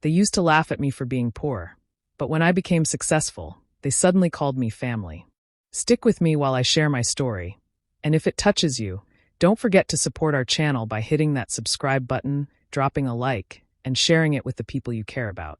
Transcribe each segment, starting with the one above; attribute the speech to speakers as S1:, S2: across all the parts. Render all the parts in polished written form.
S1: They used to laugh at me for being poor, but when I became successful, they suddenly called me family. Stick with me while I share my story, and if it touches you, don't forget to support our channel by hitting that subscribe button, dropping a like, and sharing it with the people you care about.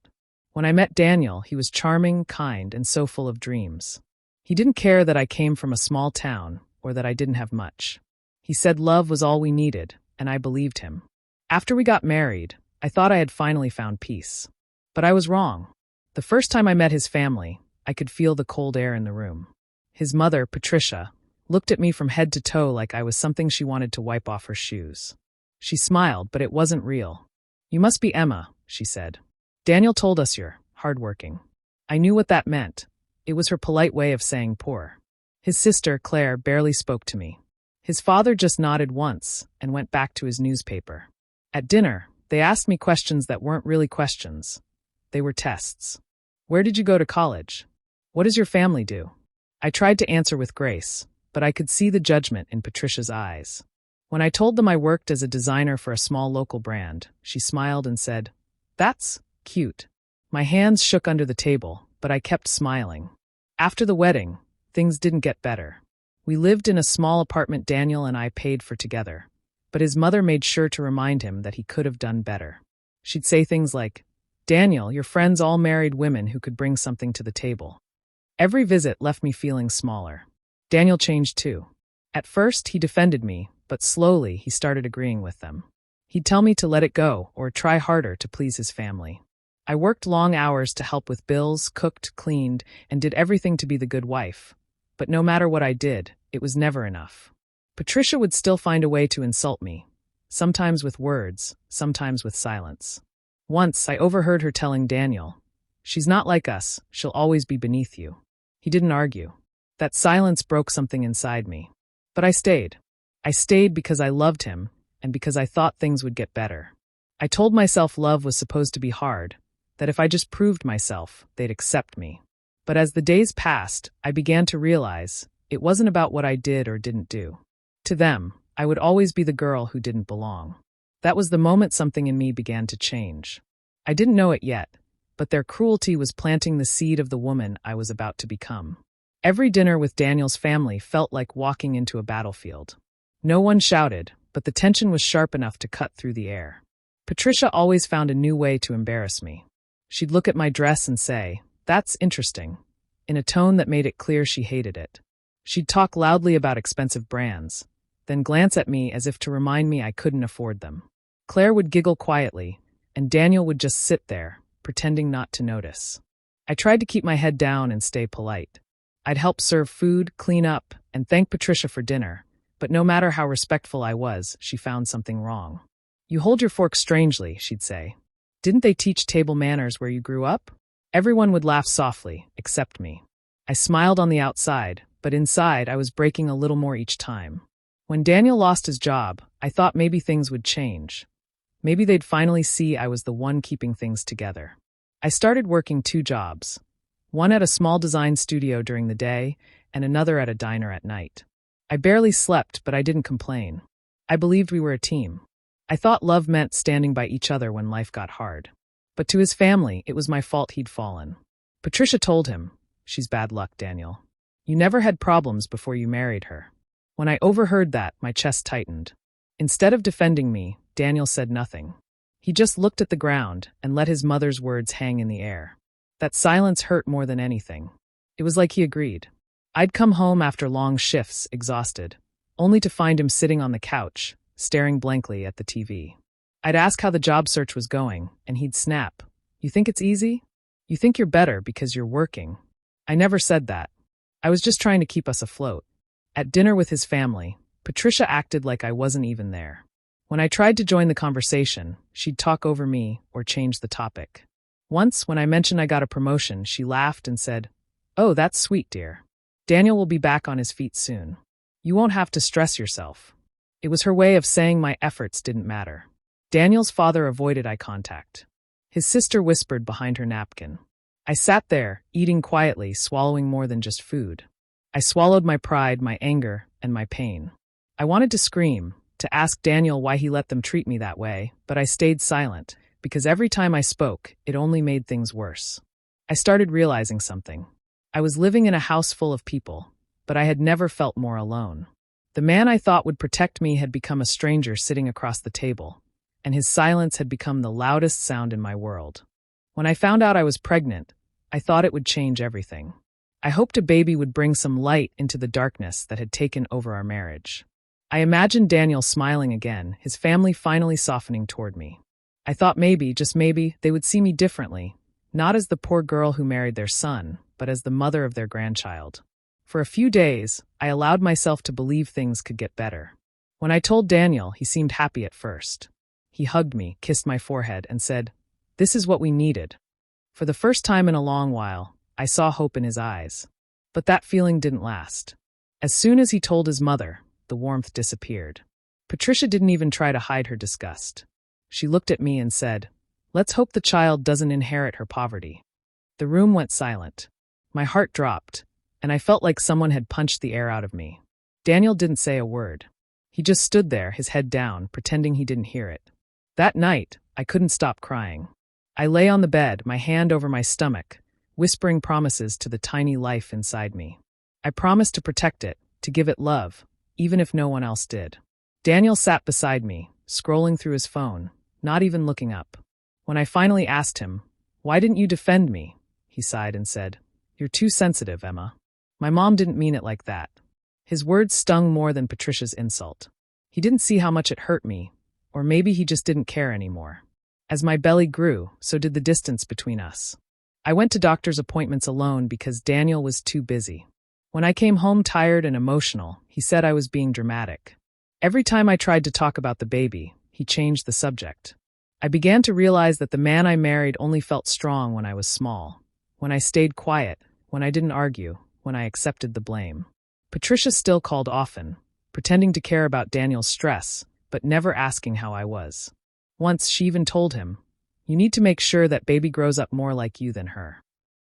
S1: When I met Daniel, he was charming, kind, and so full of dreams. He didn't care that I came from a small town or that I didn't have much. He said love was all we needed, and I believed him. After we got married, I thought I had finally found peace. But I was wrong. The first time I met his family, I could feel the cold air in the room. His mother, Patricia, looked at me from head to toe like I was something she wanted to wipe off her shoes. She smiled, but it wasn't real. "You must be Emma," she said. "Daniel told us you're hardworking." I knew what that meant. It was her polite way of saying poor. His sister, Claire, barely spoke to me. His father just nodded once and went back to his newspaper. At dinner, they asked me questions that weren't really questions. They were tests. "Where did you go to college? What does your family do?" I tried to answer with grace, but I could see the judgment in Patricia's eyes. When I told them I worked as a designer for a small local brand, she smiled and said, "That's cute." My hands shook under the table, but I kept smiling. After the wedding, things didn't get better. We lived in a small apartment Daniel and I paid for together, but his mother made sure to remind him that he could have done better. She'd say things like, "Daniel, your friends all married women who could bring something to the table." Every visit left me feeling smaller. Daniel changed too. At first, he defended me, but slowly he started agreeing with them. He'd tell me to let it go or try harder to please his family. I worked long hours to help with bills, cooked, cleaned, and did everything to be the good wife. But no matter what I did, it was never enough. Patricia would still find a way to insult me, sometimes with words, sometimes with silence. Once, I overheard her telling Daniel, "She's not like us, she'll always be beneath you." He didn't argue. That silence broke something inside me. But I stayed. I stayed because I loved him, and because I thought things would get better. I told myself love was supposed to be hard, that if I just proved myself, they'd accept me. But as the days passed, I began to realize it wasn't about what I did or didn't do. To them, I would always be the girl who didn't belong. That was the moment something in me began to change. I didn't know it yet, but their cruelty was planting the seed of the woman I was about to become. Every dinner with Daniel's family felt like walking into a battlefield. No one shouted, but the tension was sharp enough to cut through the air. Patricia always found a new way to embarrass me. She'd look at my dress and say, "That's interesting," in a tone that made it clear she hated it. She'd talk loudly about expensive brands, then glance at me as if to remind me I couldn't afford them. Claire would giggle quietly, and Daniel would just sit there, pretending not to notice. I tried to keep my head down and stay polite. I'd help serve food, clean up, and thank Patricia for dinner, but no matter how respectful I was, she found something wrong. "You hold your fork strangely," she'd say. "Didn't they teach table manners where you grew up?" Everyone would laugh softly, except me. I smiled on the outside, but inside I was breaking a little more each time. When Daniel lost his job, I thought maybe things would change. Maybe they'd finally see I was the one keeping things together. I started working 2 jobs. One at a small design studio during the day, and another at a diner at night. I barely slept, but I didn't complain. I believed we were a team. I thought love meant standing by each other when life got hard. But to his family, it was my fault he'd fallen. Patricia told him, "She's bad luck, Daniel. You never had problems before you married her." When I overheard that, my chest tightened. Instead of defending me, Daniel said nothing. He just looked at the ground and let his mother's words hang in the air. That silence hurt more than anything. It was like he agreed. I'd come home after long shifts, exhausted, only to find him sitting on the couch, staring blankly at the TV. I'd ask how the job search was going, and he'd snap, "You think it's easy? You think you're better because you're working." I never said that. I was just trying to keep us afloat. At dinner with his family, Patricia acted like I wasn't even there. When I tried to join the conversation, she'd talk over me or change the topic. Once, when I mentioned I got a promotion, she laughed and said, "Oh, that's sweet, dear. Daniel will be back on his feet soon. You won't have to stress yourself." It was her way of saying my efforts didn't matter. Daniel's father avoided eye contact. His sister whispered behind her napkin. I sat there, eating quietly, swallowing more than just food. I swallowed my pride, my anger, and my pain. I wanted to scream, to ask Daniel why he let them treat me that way, but I stayed silent, because every time I spoke, it only made things worse. I started realizing something. I was living in a house full of people, but I had never felt more alone. The man I thought would protect me had become a stranger sitting across the table, and his silence had become the loudest sound in my world. When I found out I was pregnant, I thought it would change everything. I hoped a baby would bring some light into the darkness that had taken over our marriage. I imagined Daniel smiling again, his family finally softening toward me. I thought maybe, just maybe, they would see me differently, not as the poor girl who married their son, but as the mother of their grandchild. For a few days, I allowed myself to believe things could get better. When I told Daniel, he seemed happy at first. He hugged me, kissed my forehead, and said, "This is what we needed." For the first time in a long while, I saw hope in his eyes. But that feeling didn't last. As soon as he told his mother, the warmth disappeared. Patricia didn't even try to hide her disgust. She looked at me and said, "Let's hope the child doesn't inherit her poverty." The room went silent. My heart dropped, and I felt like someone had punched the air out of me. Daniel didn't say a word. He just stood there, his head down, pretending he didn't hear it. That night, I couldn't stop crying. I lay on the bed, my hand over my stomach, whispering promises to the tiny life inside me. I promised to protect it, to give it love, even if no one else did. Daniel sat beside me, scrolling through his phone, not even looking up. When I finally asked him, "Why didn't you defend me?" he sighed and said, "You're too sensitive, Emma. My mom didn't mean it like that." His words stung more than Patricia's insult. He didn't see how much it hurt me, or maybe he just didn't care anymore. As my belly grew, so did the distance between us. I went to doctor's appointments alone because Daniel was too busy. When I came home tired and emotional, he said I was being dramatic. Every time I tried to talk about the baby, he changed the subject. I began to realize that the man I married only felt strong when I was small, when I stayed quiet, when I didn't argue, when I accepted the blame. Patricia still called often, pretending to care about Daniel's stress, but never asking how I was. Once she even told him, "You need to make sure that baby grows up more like you than her."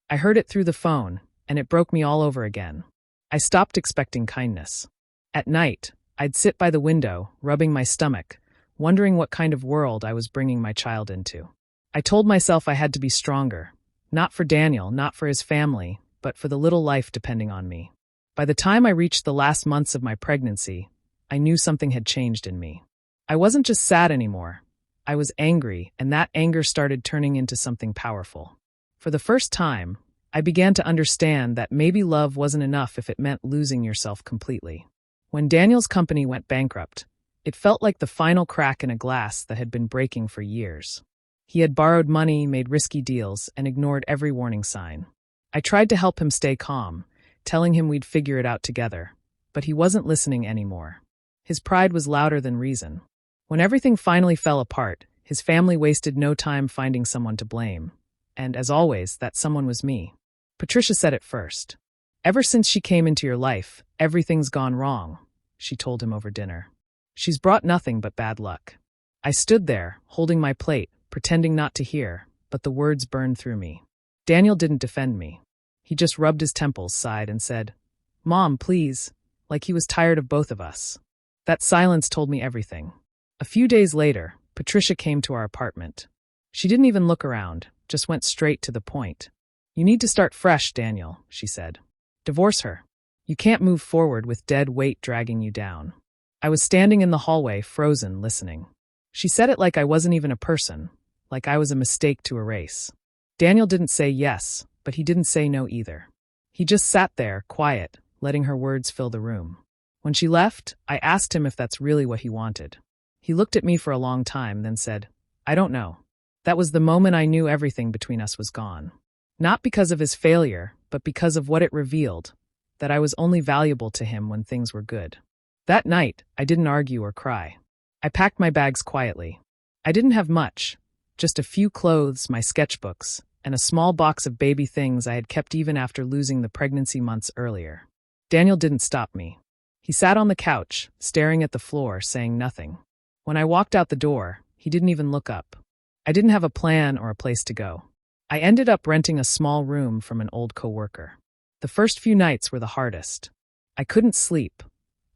S1: I heard it through the phone, and it broke me all over again. I stopped expecting kindness. At night, I'd sit by the window, rubbing my stomach, wondering what kind of world I was bringing my child into. I told myself I had to be stronger, not for Daniel, not for his family, but for the little life depending on me. By the time I reached the last months of my pregnancy, I knew something had changed in me. I wasn't just sad anymore. I was angry, and that anger started turning into something powerful. For the first time, I began to understand that maybe love wasn't enough if it meant losing yourself completely. When Daniel's company went bankrupt, it felt like the final crack in a glass that had been breaking for years. He had borrowed money, made risky deals, and ignored every warning sign. I tried to help him stay calm, telling him we'd figure it out together, but he wasn't listening anymore. His pride was louder than reason. When everything finally fell apart, his family wasted no time finding someone to blame. And as always, that someone was me. Patricia said it first. "Ever since she came into your life, everything's gone wrong," she told him over dinner. "She's brought nothing but bad luck." I stood there, holding my plate, pretending not to hear, but the words burned through me. Daniel didn't defend me. He just rubbed his temples, sighed, and said, "Mom, please," like he was tired of both of us. That silence told me everything. A few days later, Patricia came to our apartment. She didn't even look around, just went straight to the point. "You need to start fresh, Daniel," she said. "Divorce her. You can't move forward with dead weight dragging you down." I was standing in the hallway, frozen, listening. She said it like I wasn't even a person, like I was a mistake to erase. Daniel didn't say yes, but he didn't say no either. He just sat there, quiet, letting her words fill the room. When she left, I asked him if that's really what he wanted. He looked at me for a long time, then said, "I don't know." That was the moment I knew everything between us was gone. Not because of his failure, but because of what it revealed, that I was only valuable to him when things were good. That night, I didn't argue or cry. I packed my bags quietly. I didn't have much, just a few clothes, my sketchbooks, and a small box of baby things I had kept even after losing the pregnancy months earlier. Daniel didn't stop me. He sat on the couch, staring at the floor, saying nothing. When I walked out the door, he didn't even look up. I didn't have a plan or a place to go. I ended up renting a small room from an old coworker. The first few nights were the hardest. I couldn't sleep.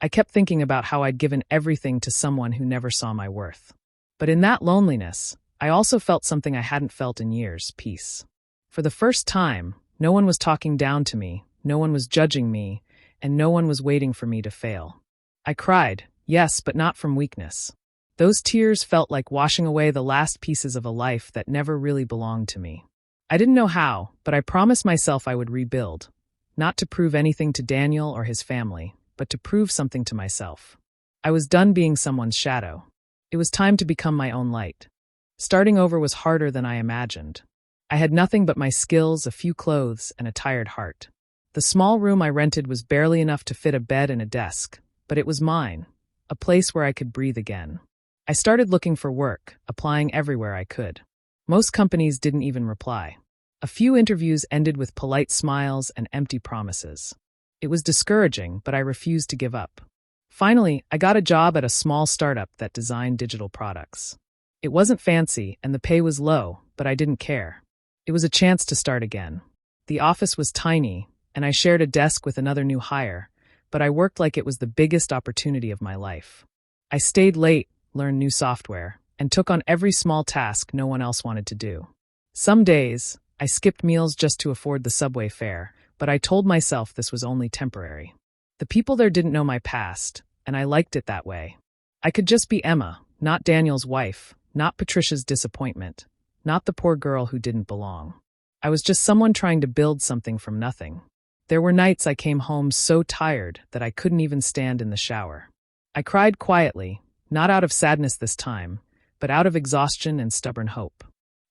S1: I kept thinking about how I'd given everything to someone who never saw my worth. But in that loneliness, I also felt something I hadn't felt in years: peace. For the first time, no one was talking down to me, no one was judging me, and no one was waiting for me to fail. I cried, yes, but not from weakness. Those tears felt like washing away the last pieces of a life that never really belonged to me. I didn't know how, but I promised myself I would rebuild, not to prove anything to Daniel or his family, but to prove something to myself. I was done being someone's shadow. It was time to become my own light. Starting over was harder than I imagined. I had nothing but my skills, a few clothes, and a tired heart. The small room I rented was barely enough to fit a bed and a desk, but it was mine, a place where I could breathe again. I started looking for work, applying everywhere I could. Most companies didn't even reply. A few interviews ended with polite smiles and empty promises. It was discouraging, but I refused to give up. Finally, I got a job at a small startup that designed digital products. It wasn't fancy, and the pay was low, but I didn't care. It was a chance to start again. The office was tiny, and I shared a desk with another new hire, but I worked like it was the biggest opportunity of my life. I stayed late, learned new software, and took on every small task no one else wanted to do. Some days, I skipped meals just to afford the subway fare, but I told myself this was only temporary. The people there didn't know my past, and I liked it that way. I could just be Emma, not Daniel's wife, not Patricia's disappointment, not the poor girl who didn't belong. I was just someone trying to build something from nothing. There were nights I came home so tired that I couldn't even stand in the shower. I cried quietly, not out of sadness this time, but out of exhaustion and stubborn hope.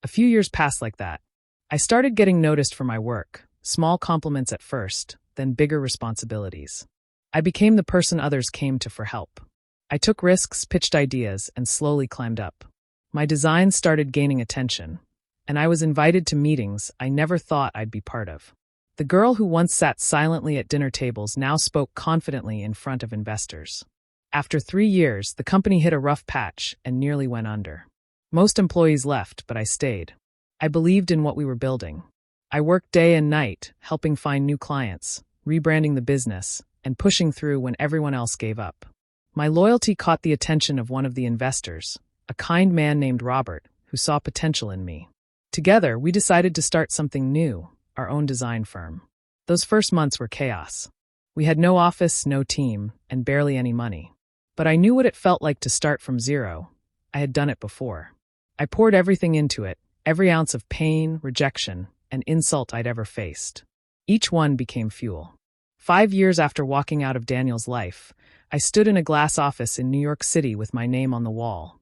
S1: A few years passed like that. I started getting noticed for my work, small compliments at first, then bigger responsibilities. I became the person others came to for help. I took risks, pitched ideas, and slowly climbed up. My designs started gaining attention, and I was invited to meetings I never thought I'd be part of. The girl who once sat silently at dinner tables now spoke confidently in front of investors. After 3 years, the company hit a rough patch and nearly went under. Most employees left, but I stayed. I believed in what we were building. I worked day and night, helping find new clients, rebranding the business, and pushing through when everyone else gave up. My loyalty caught the attention of one of the investors, a kind man named Robert, who saw potential in me. Together, we decided to start something new, our own design firm. Those first months were chaos. We had no office, no team, and barely any money. But I knew what it felt like to start from zero. I had done it before. I poured everything into it, every ounce of pain, rejection, and insult I'd ever faced. Each one became fuel. 5 years after walking out of Daniel's life, I stood in a glass office in New York City with my name on the wall.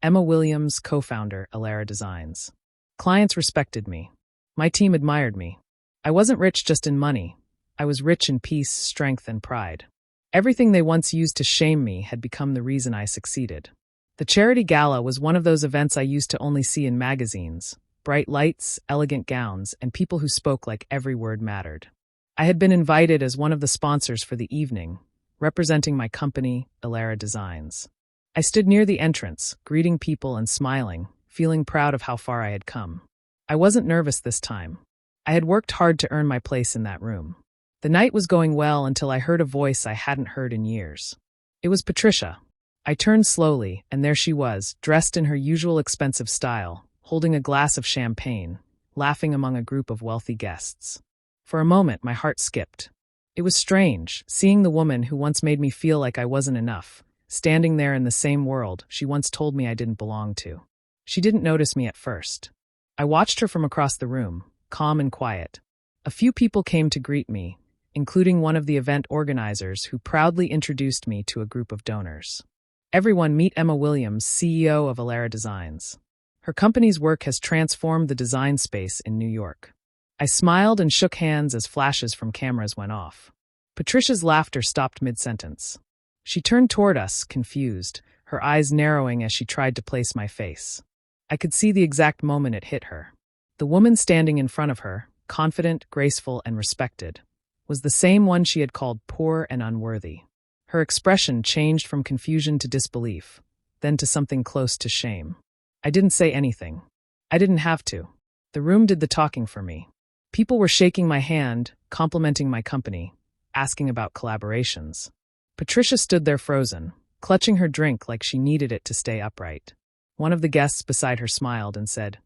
S1: Emma Williams, co-founder, Elara Designs. Clients respected me. My team admired me. I wasn't rich just in money. I was rich in peace, strength, and pride. Everything they once used to shame me had become the reason I succeeded. The charity gala was one of those events I used to only see in magazines. Bright lights, elegant gowns, and people who spoke like every word mattered. I had been invited as one of the sponsors for the evening, representing my company, Elara Designs. I stood near the entrance, greeting people and smiling, feeling proud of how far I had come. I wasn't nervous this time. I had worked hard to earn my place in that room. The night was going well until I heard a voice I hadn't heard in years. It was Patricia. I turned slowly, and there she was, dressed in her usual expensive style, holding a glass of champagne, laughing among a group of wealthy guests. For a moment, my heart skipped. It was strange, seeing the woman who once made me feel like I wasn't enough, standing there in the same world she once told me I didn't belong to. She didn't notice me at first. I watched her from across the room, calm and quiet. A few people came to greet me, including one of the event organizers who proudly introduced me to a group of donors. Everyone meet Emma Williams, CEO of Elara Designs. Her company's work has transformed the design space in New York. I smiled and shook hands as flashes from cameras went off. Patricia's laughter stopped mid-sentence. She turned toward us, confused, her eyes narrowing as she tried to place my face. I could see the exact moment it hit her. The woman standing in front of her, confident, graceful, and respected, was the same one she had called poor and unworthy. Her expression changed from confusion to disbelief, then to something close to shame. I didn't say anything. I didn't have to. The room did the talking for me. People were shaking my hand, complimenting my company, asking about collaborations. Patricia stood there frozen, clutching her drink like she needed it to stay upright. One of the guests beside her smiled and said,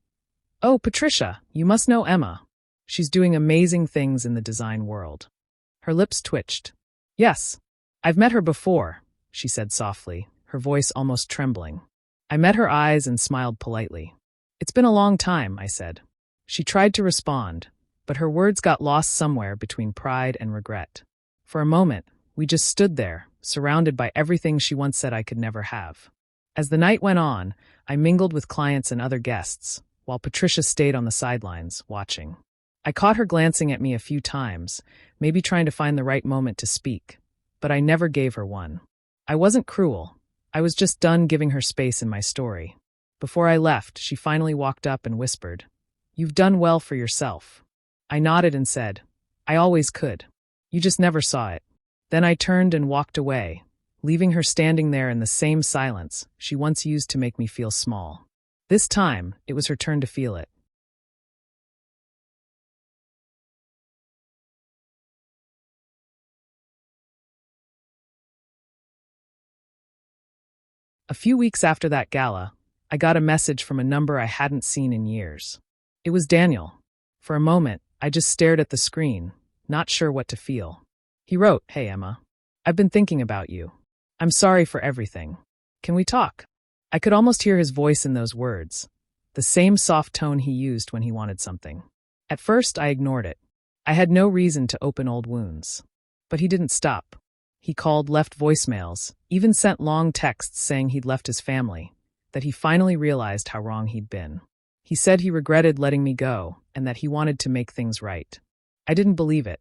S1: "Oh, Patricia, you must know Emma. She's doing amazing things in the design world." Her lips twitched. "Yes, I've met her before," she said softly, her voice almost trembling. I met her eyes and smiled politely. "It's been a long time," I said. She tried to respond, but her words got lost somewhere between pride and regret. For a moment, we just stood there, surrounded by everything she once said I could never have. As the night went on, I mingled with clients and other guests, while Patricia stayed on the sidelines, watching. I caught her glancing at me a few times, maybe trying to find the right moment to speak, but I never gave her one. I wasn't cruel. I was just done giving her space in my story. Before I left, she finally walked up and whispered, "You've done well for yourself." I nodded and said, "I always could. You just never saw it." Then I turned and walked away, leaving her standing there in the same silence she once used to make me feel small. This time, it was her turn to feel it. A few weeks after that gala, I got a message from a number I hadn't seen in years. It was Daniel. For a moment, I just stared at the screen, not sure what to feel. He wrote, "Hey Emma, I've been thinking about you. I'm sorry for everything. Can we talk?" I could almost hear his voice in those words, the same soft tone he used when he wanted something. At first, I ignored it. I had no reason to open old wounds. But he didn't stop. He called, left voicemails, even sent long texts saying he'd left his family, that he finally realized how wrong he'd been. He said he regretted letting me go and that he wanted to make things right. I didn't believe it.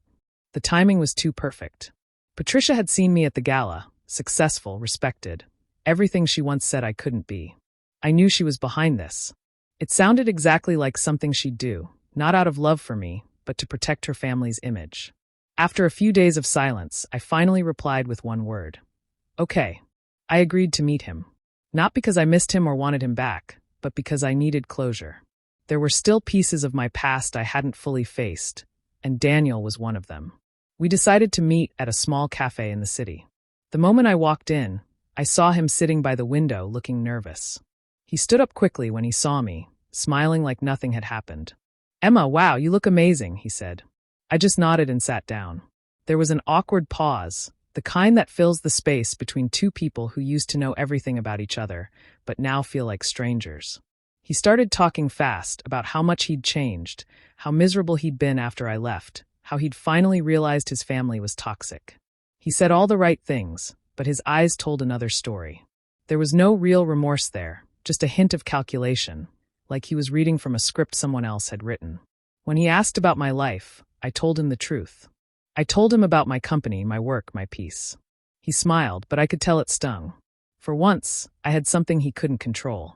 S1: The timing was too perfect. Patricia had seen me at the gala, successful, respected, everything she once said I couldn't be. I knew she was behind this. It sounded exactly like something she'd do, not out of love for me, but to protect her family's image. After a few days of silence, I finally replied with one word. Okay. I agreed to meet him. Not because I missed him or wanted him back, but because I needed closure. There were still pieces of my past I hadn't fully faced, and Daniel was one of them. We decided to meet at a small cafe in the city. The moment I walked in, I saw him sitting by the window looking nervous. He stood up quickly when he saw me, smiling like nothing had happened. "Emma, wow, you look amazing," he said. I just nodded and sat down. There was an awkward pause, the kind that fills the space between two people who used to know everything about each other, but now feel like strangers. He started talking fast about how much he'd changed, how miserable he'd been after I left, how he'd finally realized his family was toxic. He said all the right things, but his eyes told another story. There was no real remorse there, just a hint of calculation, like he was reading from a script someone else had written. When he asked about my life, I told him the truth. I told him about my company, my work, my peace. He smiled, but I could tell it stung. For once, I had something he couldn't control.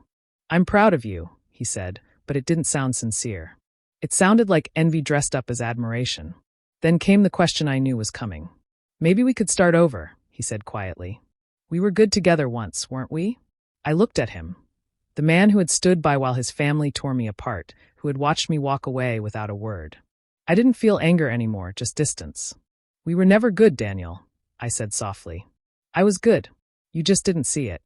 S1: "I'm proud of you," he said, but it didn't sound sincere. It sounded like envy dressed up as admiration. Then came the question I knew was coming. "Maybe we could start over," he said quietly. "We were good together once, weren't we?" I looked at him. The man who had stood by while his family tore me apart, who had watched me walk away without a word. I didn't feel anger anymore, just distance. "We were never good, Daniel," I said softly. "I was good. You just didn't see it."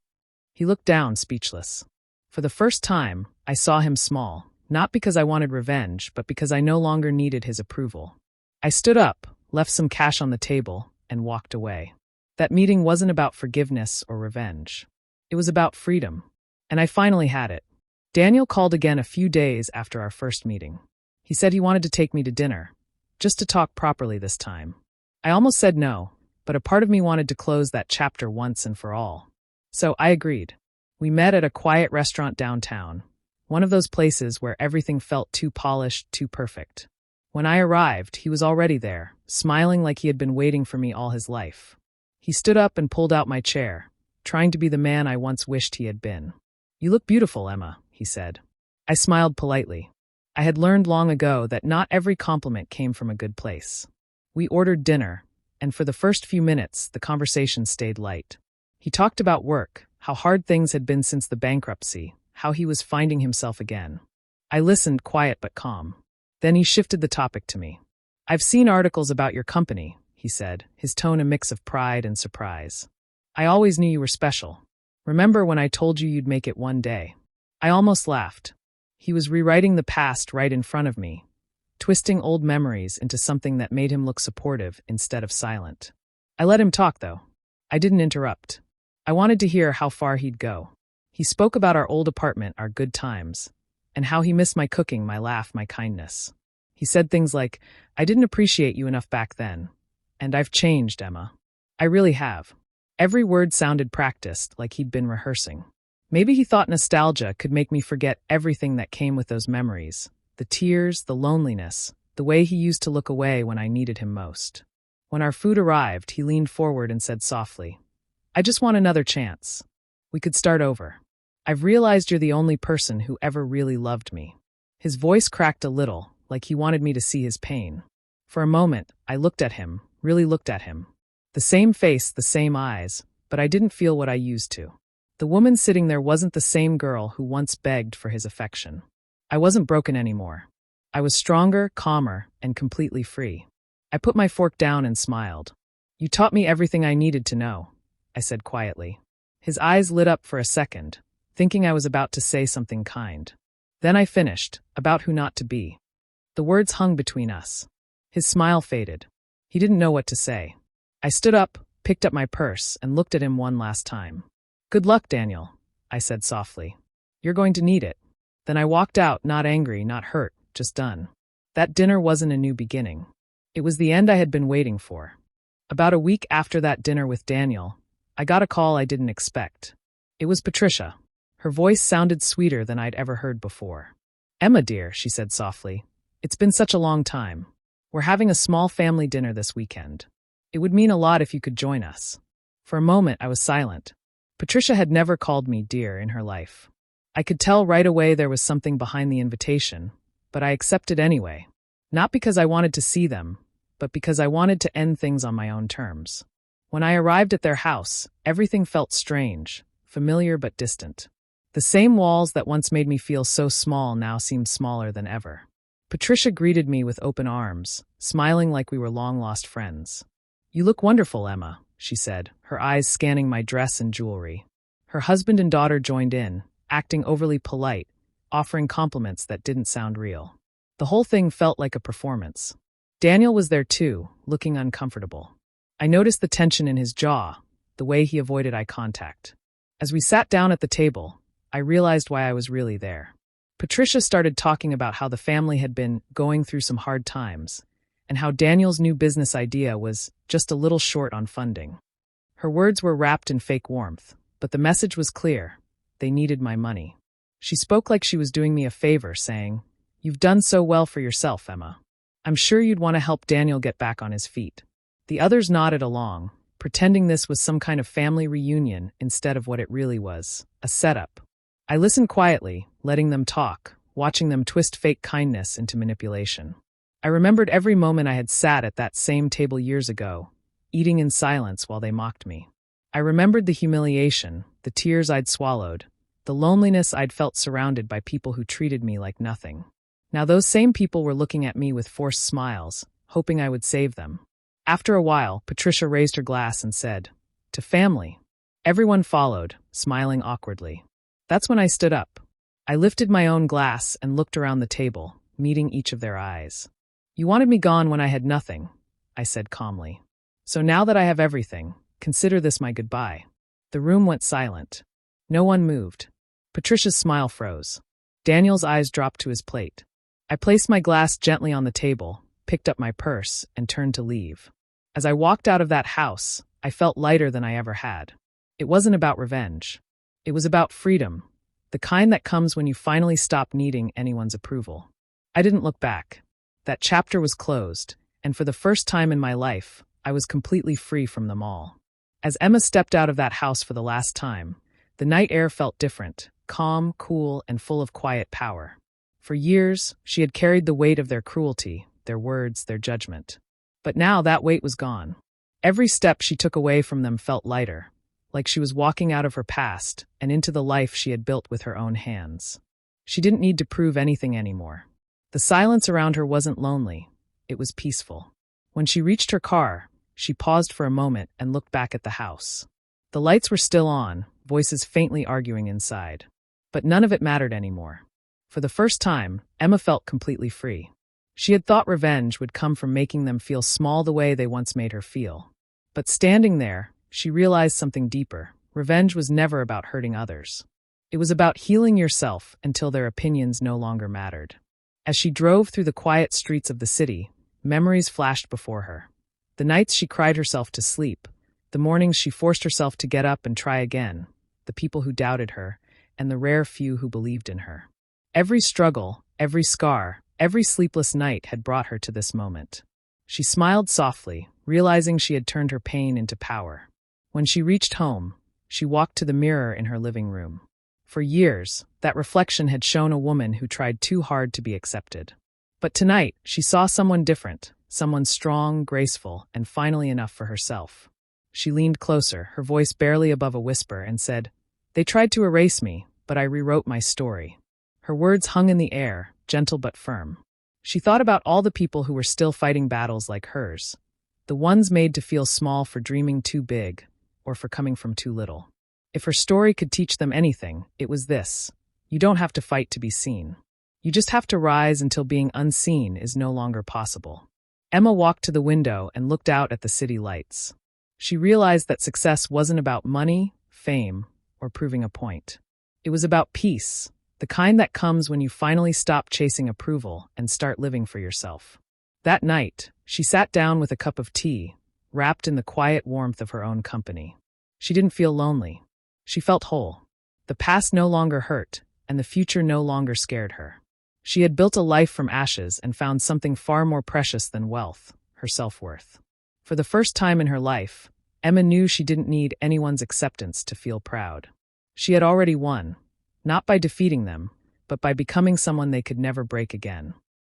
S1: He looked down, speechless. For the first time, I saw him small, not because I wanted revenge, but because I no longer needed his approval. I stood up, left some cash on the table, and walked away. That meeting wasn't about forgiveness or revenge. It was about freedom. And I finally had it. Daniel called again a few days after our first meeting. He said he wanted to take me to dinner, just to talk properly this time. I almost said no, but a part of me wanted to close that chapter once and for all. So I agreed. We met at a quiet restaurant downtown, one of those places where everything felt too polished, too perfect. When I arrived, he was already there, smiling like he had been waiting for me all his life. He stood up and pulled out my chair, trying to be the man I once wished he had been. "You look beautiful, Emma," he said. I smiled politely. I had learned long ago that not every compliment came from a good place. We ordered dinner, and for the first few minutes, the conversation stayed light. He talked about work, how hard things had been since the bankruptcy, how he was finding himself again. I listened, quiet but calm. Then he shifted the topic to me. "I've seen articles about your company," he said, his tone a mix of pride and surprise. "I always knew you were special. Remember when I told you you'd make it one day?" I almost laughed. He was rewriting the past right in front of me, twisting old memories into something that made him look supportive instead of silent. I let him talk, though. I didn't interrupt. I wanted to hear how far he'd go. He spoke about our old apartment, our good times, and how he missed my cooking, my laugh, my kindness. He said things like, "I didn't appreciate you enough back then. And I've changed, Emma. I really have." Every word sounded practiced, like he'd been rehearsing. Maybe he thought nostalgia could make me forget everything that came with those memories. The tears, the loneliness, the way he used to look away when I needed him most. When our food arrived, he leaned forward and said softly, "I just want another chance. We could start over. I've realized you're the only person who ever really loved me." His voice cracked a little, like he wanted me to see his pain. For a moment, I looked at him, really looked at him. The same face, the same eyes, but I didn't feel what I used to. The woman sitting there wasn't the same girl who once begged for his affection. I wasn't broken anymore. I was stronger, calmer, and completely free. I put my fork down and smiled. "You taught me everything I needed to know," I said quietly. His eyes lit up for a second, thinking I was about to say something kind. Then I finished, about who not to be. The words hung between us. His smile faded. He didn't know what to say. I stood up, picked up my purse, and looked at him one last time. "Good luck, Daniel," I said softly. "You're going to need it." Then I walked out, not angry, not hurt, just done. That dinner wasn't a new beginning. It was the end I had been waiting for. About a week after that dinner with Daniel, I got a call I didn't expect. It was Patricia. Her voice sounded sweeter than I'd ever heard before. "Emma, dear," she said softly, "it's been such a long time. We're having a small family dinner this weekend. It would mean a lot if you could join us." For a moment, I was silent. Patricia had never called me dear in her life. I could tell right away there was something behind the invitation, but I accepted anyway. Not because I wanted to see them, but because I wanted to end things on my own terms. When I arrived at their house, everything felt strange, familiar but distant. The same walls that once made me feel so small now seemed smaller than ever. Patricia greeted me with open arms, smiling like we were long-lost friends. "You look wonderful, Emma," she said, her eyes scanning my dress and jewelry. Her husband and daughter joined in, acting overly polite, offering compliments that didn't sound real. The whole thing felt like a performance. Daniel was there too, looking uncomfortable. I noticed the tension in his jaw, the way he avoided eye contact. As we sat down at the table, I realized why I was really there. Patricia started talking about how the family had been going through some hard times, and how Daniel's new business idea was just a little short on funding. Her words were wrapped in fake warmth, but the message was clear. They needed my money. She spoke like she was doing me a favor, saying, "You've done so well for yourself, Emma. I'm sure you'd want to help Daniel get back on his feet." The others nodded along, pretending this was some kind of family reunion instead of what it really was, a setup. I listened quietly, letting them talk, watching them twist fake kindness into manipulation. I remembered every moment I had sat at that same table years ago, eating in silence while they mocked me. I remembered the humiliation, the tears I'd swallowed, the loneliness I'd felt surrounded by people who treated me like nothing. Now those same people were looking at me with forced smiles, hoping I would save them. After a while, Patricia raised her glass and said, "To family." Everyone followed, smiling awkwardly. That's when I stood up. I lifted my own glass and looked around the table, meeting each of their eyes. "You wanted me gone when I had nothing," I said calmly. "So now that I have everything, consider this my goodbye." The room went silent. No one moved. Patricia's smile froze. Daniel's eyes dropped to his plate. I placed my glass gently on the table, picked up my purse, and turned to leave. As I walked out of that house, I felt lighter than I ever had. It wasn't about revenge. It was about freedom, the kind that comes when you finally stop needing anyone's approval. I didn't look back. That chapter was closed, and for the first time in my life, I was completely free from them all. As Emma stepped out of that house for the last time, the night air felt different, calm, cool, and full of quiet power. For years, she had carried the weight of their cruelty, their words, their judgment. But now that weight was gone. Every step she took away from them felt lighter, like she was walking out of her past and into the life she had built with her own hands. She didn't need to prove anything anymore. The silence around her wasn't lonely. It was peaceful. When she reached her car, she paused for a moment and looked back at the house. The lights were still on, voices faintly arguing inside. But none of it mattered anymore. For the first time, Emma felt completely free. She had thought revenge would come from making them feel small the way they once made her feel. But standing there, she realized something deeper. Revenge was never about hurting others. It was about healing yourself until their opinions no longer mattered. As she drove through the quiet streets of the city, memories flashed before her. The nights she cried herself to sleep, the mornings she forced herself to get up and try again, the people who doubted her, and the rare few who believed in her. Every struggle, every scar, every sleepless night had brought her to this moment. She smiled softly, realizing she had turned her pain into power. When she reached home, she walked to the mirror in her living room. For years, that reflection had shown a woman who tried too hard to be accepted. But tonight, she saw someone different, someone strong, graceful, and finally enough for herself. She leaned closer, her voice barely above a whisper, and said, "They tried to erase me, but I rewrote my story." Her words hung in the air, gentle but firm. She thought about all the people who were still fighting battles like hers, the ones made to feel small for dreaming too big, or for coming from too little. If her story could teach them anything, it was this: you don't have to fight to be seen. You just have to rise until being unseen is no longer possible. Emma walked to the window and looked out at the city lights. She realized that success wasn't about money, fame, or proving a point. It was about peace, the kind that comes when you finally stop chasing approval and start living for yourself. That night, she sat down with a cup of tea, wrapped in the quiet warmth of her own company. She didn't feel lonely. She felt whole. The past no longer hurt, and the future no longer scared her. She had built a life from ashes and found something far more precious than wealth, her self-worth. For the first time in her life, Emma knew she didn't need anyone's acceptance to feel proud. She had already won, not by defeating them, but by becoming someone they could never break again.